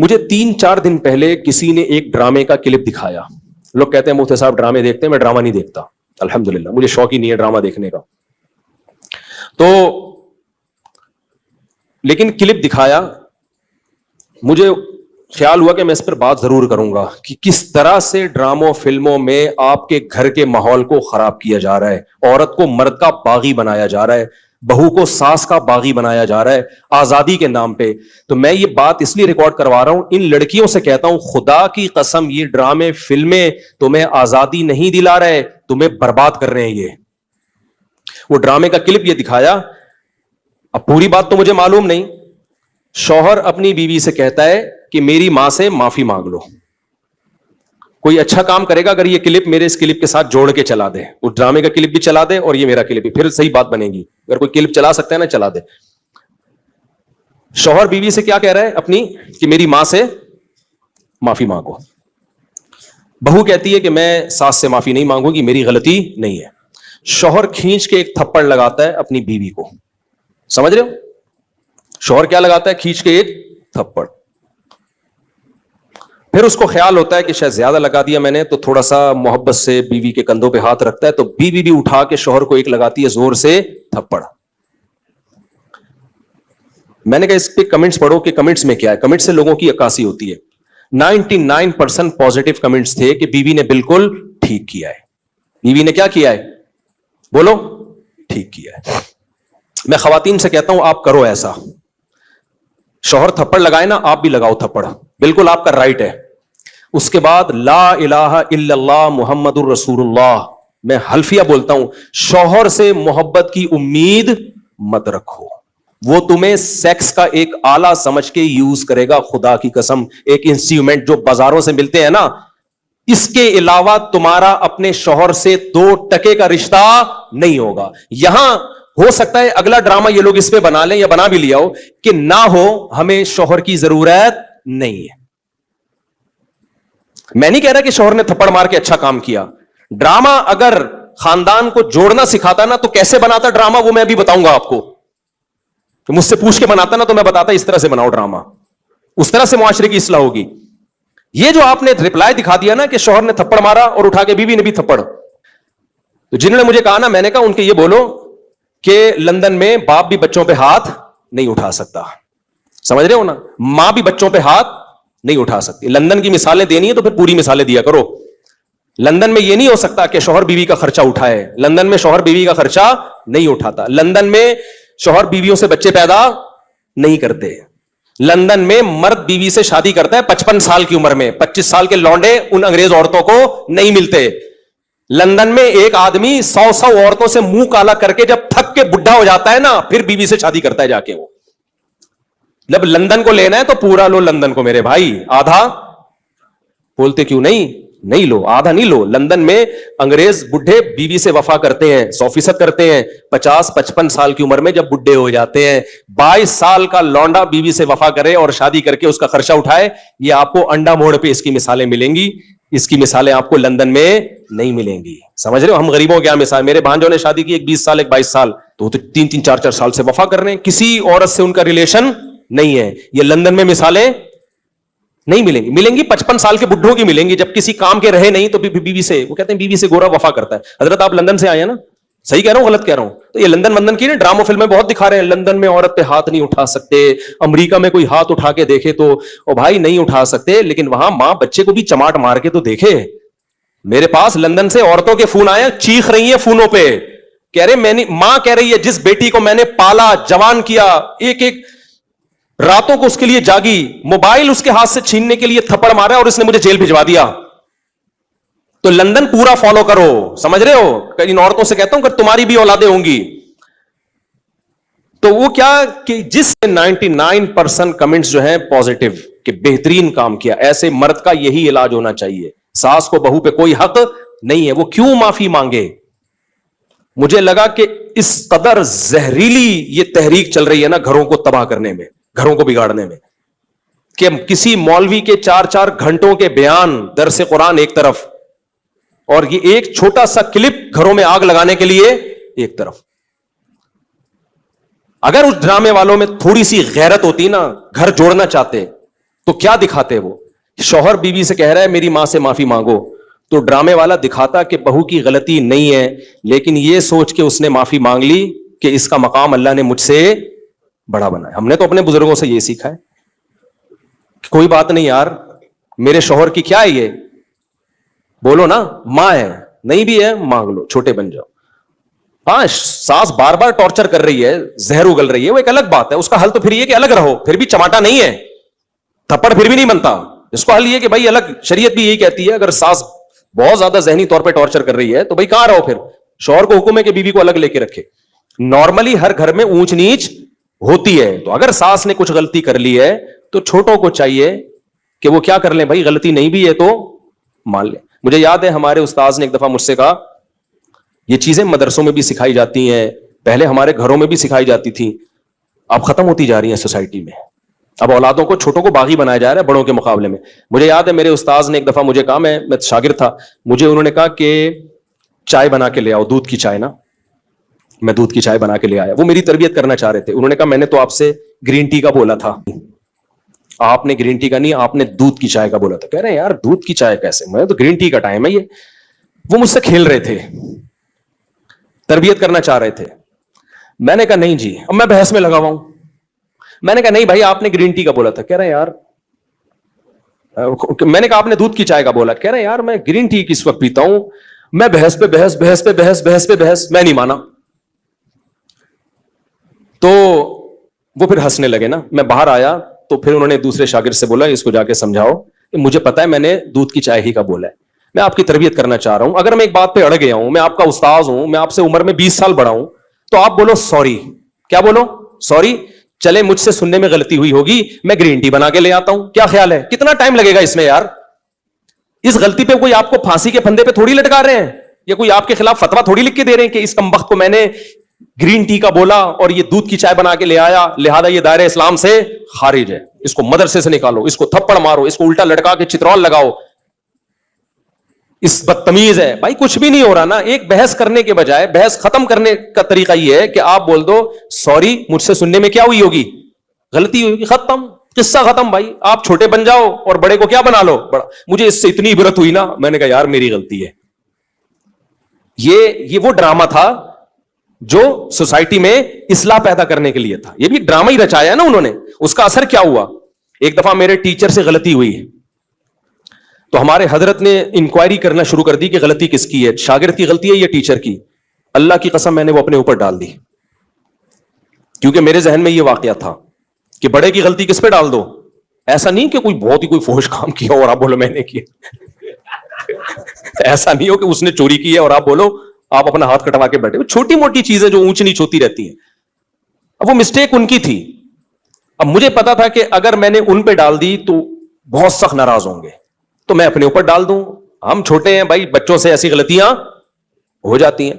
مجھے 3-4 دن پہلے کسی نے ایک ڈرامے کا کلپ دکھایا. لوگ کہتے ہیں مفتی صاحب ڈرامے دیکھتے ہیں, میں ڈرامہ نہیں دیکھتا الحمدللہ, مجھے شوق ہی نہیں ہے ڈرامہ دیکھنے کا. تو لیکن کلپ دکھایا, مجھے خیال ہوا کہ میں اس پر بات ضرور کروں گا کہ کس طرح سے ڈراموں فلموں میں آپ کے گھر کے ماحول کو خراب کیا جا رہا ہے, عورت کو مرد کا باغی بنایا جا رہا ہے, بہو کو ساس کا باغی بنایا جا رہا ہے آزادی کے نام پہ. تو میں یہ بات اس لیے ریکارڈ کروا رہا ہوں, ان لڑکیوں سے کہتا ہوں خدا کی قسم یہ ڈرامے فلمیں تمہیں آزادی نہیں دلا رہے, تمہیں برباد کر رہے ہیں. یہ وہ ڈرامے کا کلپ یہ دکھایا, اب پوری بات تو مجھے معلوم نہیں. شوہر اپنی بیوی سے کہتا ہے کہ میری ماں سے معافی مانگ لو. کوئی اچھا کام کرے گا اگر یہ کلپ میرے اس کلپ کے ساتھ جوڑ کے چلا دے, اس ڈرامے کا کلپ بھی چلا دے اور یہ میرا کلپ بھی, پھر صحیح بات بنے گی. اگر کوئی کلپ چلا سکتا ہے نا چلا دے. شوہر بیوی سے کیا کہہ رہا ہے اپنی, کہ میری ماں سے معافی مانگو. بہو کہتی ہے کہ میں ساس سے معافی نہیں مانگوں گی, میری غلطی نہیں ہے. شوہر کھینچ کے ایک تھپڑ لگاتا ہے اپنی بیوی کو. سمجھ رہے ہو, شوہر کیا لگاتا ہے, کھینچ کے ایک تھپڑ. پھر اس کو خیال ہوتا ہے کہ شاید زیادہ لگا دیا میں نے, تو تھوڑا سا محبت سے بیوی کے کندھوں پہ ہاتھ رکھتا ہے, تو بیوی بھی اٹھا کے شوہر کو ایک لگاتی ہے زور سے تھپڑ. میں نے کہا اس پہ کمنٹس پڑھو کہ کمنٹس میں کیا ہے. کمنٹ سے لوگوں کی عکاسی ہوتی ہے. 99% پازیٹیو کمنٹس تھے کہ بیوی نے بالکل ٹھیک کیا ہے. بیوی نے کیا کیا ہے, بولو, ٹھیک کیا ہے. میں خواتین سے کہتا ہوں آپ کرو ایسا, شوہر تھپڑ لگائے نا آپ بھی لگاؤ تھپڑ, بالکل آپ کا رائٹ ہے. اس کے بعد لا الہ الا اللہ محمد الرسول اللہ, میں حلفیہ بولتا ہوں, شوہر سے محبت کی امید مت رکھو, وہ تمہیں سیکس کا ایک آلہ سمجھ کے یوز کرے گا. خدا کی قسم, ایک انسٹرومنٹ جو بازاروں سے ملتے ہیں نا, اس کے علاوہ تمہارا اپنے شوہر سے 2% کا رشتہ نہیں ہوگا. یہاں ہو سکتا ہے اگلا ڈرامہ یہ لوگ اس پہ بنا لیں یا بنا بھی لیا ہو کہ نہ ہو, ہمیں شوہر کی ضرورت نہیں ہے. میں نہیں کہہ رہا کہ شوہر نے تھپڑ مار کے اچھا کام کیا. ڈرامہ اگر خاندان کو جوڑنا سکھاتا نا تو کیسے بناتا ڈرامہ, وہ میں بھی بتاؤں گا آپ کو. مجھ سے پوچھ کے بناتا نا تو میں بتاتا اس طرح سے بناؤ ڈرامہ, اس طرح سے معاشرے کی اصلاح ہوگی. یہ جو آپ نے رپلائی دکھا دیا نا کہ شوہر نے تھپڑ مارا اور اٹھا کے بیوی نے بھی تھپڑ, تو جنہوں نے مجھے کہا نا, میں نے کہا ان کے یہ بولو کہ لندن میں باپ بھی بچوں پہ ہاتھ نہیں اٹھا سکتا. سمجھ رہے ہو نا, ماں بھی بچوں پہ ہاتھ نہیں اٹھا سکتی. لندن کی مثالیں دینی ہے تو پھر پوری مثالیں دیا کرو. لندن میں یہ نہیں ہو سکتا کہ شوہر بیوی کا خرچہ اٹھائے. لندن میں شوہر بیوی کا خرچہ نہیں اٹھاتا. لندن میں شوہر بیویوں سے بچے پیدا نہیں کرتے. لندن میں مرد بیوی سے شادی کرتا ہے 55 سال کی عمر میں. 25 سال کے لونڈے ان انگریز عورتوں کو نہیں ملتے. لندن میں ایک آدمی 100 عورتوں سے منہ کالا کر کے جب تھک کے بڈھا ہو جاتا ہے نا, پھر بیوی سے شادی کرتا ہے جا کے. وہ جب لندن کو لینا ہے تو پورا لو لندن کو میرے بھائی, آدھا بولتے کیوں نہیں لو, آدھا نہیں لو. لندن میں انگریز بڈھے بیوی سے وفا کرتے ہیں, 100% کرتے ہیں. 50-55 سال کی عمر میں جب بڈھے ہو جاتے ہیں, 22 سال کا لونڈا بیوی سے وفا کرے اور شادی کر کے اس کا خرچہ اٹھائے. یہ آپ کو انڈا موڑ پہ اس کی مثالیں ملیں گی. اس کی مثالیں آپ کو لندن میں نہیں ملیں گی. سمجھ رہے ہو, ہم غریبوں کیا مثال. میرے بھانجوں نے شادی کی, ایک 20 سال ایک 22 سال, تو 3-4 سال سے وفا کر رہے ہیں, کسی عورت سے ان کا ریلیشن نہیں ہے. یہ لندن میں مثالیں نہیں ملیں گی. ملیں گی 55 سال کے بڈھوں کی ملیں گی, جب کسی کام کے رہے نہیں تو بیوی سے, وہ کہتے ہیں بیوی سے گورا وفا کرتا ہے. حضرت آپ لندن سے آئے ہیں نا, صحیح کہہ رہا ہوں غلط کہہ رہا ہوں؟ تو یہ لندن کی نا ڈراموں فلمیں بہت دکھا رہے ہیں, لندن میں عورت پہ ہاتھ نہیں اٹھا سکتے. امریکہ میں کوئی ہاتھ اٹھا کے دیکھے تو او بھائی نہیں اٹھا سکتے, لیکن وہاں ماں بچے کو بھی چماٹ مار کے تو دیکھے. میرے پاس لندن سے عورتوں کے فون آئے, چیخ رہی ہیں فونوں پہ, کہہ رہے ماں کہہ رہی ہے جس بیٹی کو میں نے پالا, جوان کیا, ایک راتوں کو اس کے لیے جاگی, موبائل اس کے ہاتھ سے چھیننے کے لیے تھپڑ مارا اور اس نے مجھے جیل بھجوا دیا. تو لندن پورا فالو کرو. سمجھ رہے ہو, ان عورتوں سے کہتا ہوں کہ تمہاری بھی اولادیں ہوں گی. تو وہ کیا کہ جس 99% کمنٹس جو ہیں پازیٹیو کہ بہترین کام کیا, ایسے مرد کا یہی علاج ہونا چاہیے. ساس کو بہو پہ کوئی حق نہیں ہے, وہ کیوں معافی مانگے. مجھے لگا کہ اس قدر زہریلی یہ تحریک چل رہی ہے نا گھروں کو تباہ کرنے میں, گھروں کو بگاڑنے میں, کہ کسی مولوی کے 4 گھنٹوں کے بیان, درس قرآن ایک طرف, اور یہ ایک چھوٹا سا کلپ گھروں میں آگ لگانے کے لیے ایک طرف. اگر اس ڈرامے والوں میں تھوڑی سی غیرت ہوتی نا, گھر جوڑنا چاہتے, تو کیا دکھاتے وہ؟ شوہر بیوی سے کہہ رہا ہے میری ماں سے معافی مانگو, تو ڈرامے والا دکھاتا کہ بہو کی غلطی نہیں ہے, لیکن یہ سوچ کے اس نے معافی مانگ لی کہ اس کا مقام اللہ نے مجھ سے بڑا بنایا. ہم نے تو اپنے بزرگوں سے یہ سیکھا ہے, کوئی بات نہیں یار, میرے شوہر کی کیا ہے یہ, بولو نا, ماں ہے, نہیں بھی ہے مانگ لو, چھوٹے بن جاؤ. ہاں, ساس بار بار ٹارچر کر رہی ہے, زہر اگل رہی ہے, وہ ایک الگ بات ہے, اس کا حل تو پھر یہ کہ الگ رہو, پھر بھی چماٹا نہیں ہے, تھپڑ پھر بھی نہیں بنتا. اس کو حل یہ کہ بھائی الگ, شریعت بھی یہی کہتی ہے اگر ساس بہت زیادہ ذہنی طور پہ ٹارچر کر رہی ہے تو بھائی کہاں رہو, پھر شوہر کو حکم ہے کہ بیوی کو الگ لے کے رکھے. نارملی ہر گھر میں اونچ نیچ ہوتی ہے, تو اگر ساس نے کچھ غلطی کر لی ہے تو چھوٹوں کو چاہیے کہ وہ کیا کر لیں, بھائی غلطی نہیں بھی ہے تو مان لیں. مجھے یاد ہے ہمارے استاذ نے ایک دفعہ مجھ سے کہا, یہ چیزیں مدرسوں میں بھی سکھائی جاتی ہیں, پہلے ہمارے گھروں میں بھی سکھائی جاتی تھی, اب ختم ہوتی جا رہی ہیں سوسائٹی میں. اب اولادوں کو, چھوٹوں کو باغی بنایا جا رہا ہے بڑوں کے مقابلے میں. مجھے یاد ہے میرے استاذ نے ایک دفعہ مجھے کہا, میں شاگرد تھا, مجھے انہوں نے کہا کہ چائے بنا کے لے آؤ, دودھ کی چائے نا. میں دودھ کی چائے بنا کے لے آیا, وہ میری تربیت کرنا چاہ رہے تھے. انہوں نے کہا میں نے تو آپ سے گرین ٹی کا بولا تھا, آپ نے گرین ٹی کا نہیں, آپ نے دودھ کی چائے کا بولا تھا. کہہ رہے ہیں یار دودھ کی چائے کیسے, میں تو گرین ٹی کا ٹائم ہے یہ. وہ مجھ سے کھیل رہے تھے, تربیت کرنا چاہ رہے تھے. میں نے کہا نہیں جی, اب میں بحث میں لگا ہوا ہوں. میں نے کہا نہیں بھائی آپ نے گرین ٹی کا بولا تھا. کہہ رہے ہیں یار, میں نے کہا آپ نے دودھ کی چائے کا بولا. کہہ رہے ہیں یار میں گرین ٹی کس وقت پیتا ہوں, میں بحث پہ بحث, بحث پہ بحث, بحث پہ بحث, میں نہیں مانا. تو وہ پھر ہنسنے لگے نا. میں باہر آیا تو پھر انہوں نے دوسرے شاگرد سے بولا اس کو جا کے سمجھاؤ کہ مجھے پتا ہے میں نے دودھ کی چائے ہی کا بولا ہے, میں آپ کی تربیت کرنا چاہ رہا ہوں. اگر میں ایک بات پہ اڑ گیا ہوں, میں آپ کا استاذ ہوں, میں آپ سے عمر میں 20 سال بڑا ہوں, تو آپ بولو سوری. کیا بولو؟ سوری. چلے مجھ سے سننے میں غلطی ہوئی ہوگی, میں گرین ٹی بنا کے لے آتا ہوں. کیا خیال ہے, کتنا ٹائم لگے گا اس میں یار؟ اس غلطی پہ کوئی آپ کو پھانسی کے پھندے پہ تھوڑی لٹکا رہے ہیں, یا کوئی آپ کے خلاف فتوا تھوڑی لکھ کے دے رہے ہیں کہ اس کمبخت کو میں نے گرین ٹی کا بولا اور یہ دودھ کی چائے بنا کے لے آیا, لہذا یہ دائرہ اسلام سے خارج ہے, اس کو مدرسے سے نکالو, اس کو تھپڑ مارو, اس کو الٹا لٹکا کے چترول لگاؤ, اس بدتمیز ہے. بھائی کچھ بھی نہیں ہو رہا نا. ایک بحث کرنے کے بجائے بحث ختم کرنے کا طریقہ یہ ہے کہ آپ بول دو سوری, مجھ سے سننے میں کیا ہوئی ہوگی, غلطی ہوئی ہوگی, ختم, قصہ ختم. بھائی آپ چھوٹے بن جاؤ اور بڑے کو کیا بنا لو بڑا. مجھے اس سے اتنی عبرت ہوئی نا, میں نے کہا یار میری غلطی ہے. یہ وہ ڈرامہ تھا جو سوسائٹی میں اصلاح پیدا کرنے کے لیے تھا. یہ بھی ڈرامہ ہی رچایا نا انہوں نے. اس کا اثر کیا ہوا, ایک دفعہ میرے ٹیچر سے غلطی ہوئی تو ہمارے حضرت نے انکوائری کرنا شروع کر دی کہ غلطی کس کی ہے, شاگرد کی غلطی ہے یا ٹیچر کی. اللہ کی قسم میں نے وہ اپنے اوپر ڈال دی, کیونکہ میرے ذہن میں یہ واقعہ تھا کہ بڑے کی غلطی کس پہ ڈال دو. ایسا نہیں کہ کوئی بہت ہی کوئی فحش کام کیا اور آپ بولو میں نے کیا. ایسا نہیں ہو کہ اس نے چوری کی ہے اور آپ بولو آپ اپنا ہاتھ کٹوا کے بیٹھے. چھوٹی موٹی چیزیں جو اونچ نیچ ہوتی رہتی ہیں. اب وہ مسٹیک ان کی تھی. اب مجھے پتا تھا کہ اگر میں نے ان پہ ڈال دی تو بہت سخت ناراض ہوں گے, تو میں اپنے اوپر ڈال دوں. ہم چھوٹے ہیں بھائی, بچوں سے ایسی غلطیاں ہو جاتی ہیں.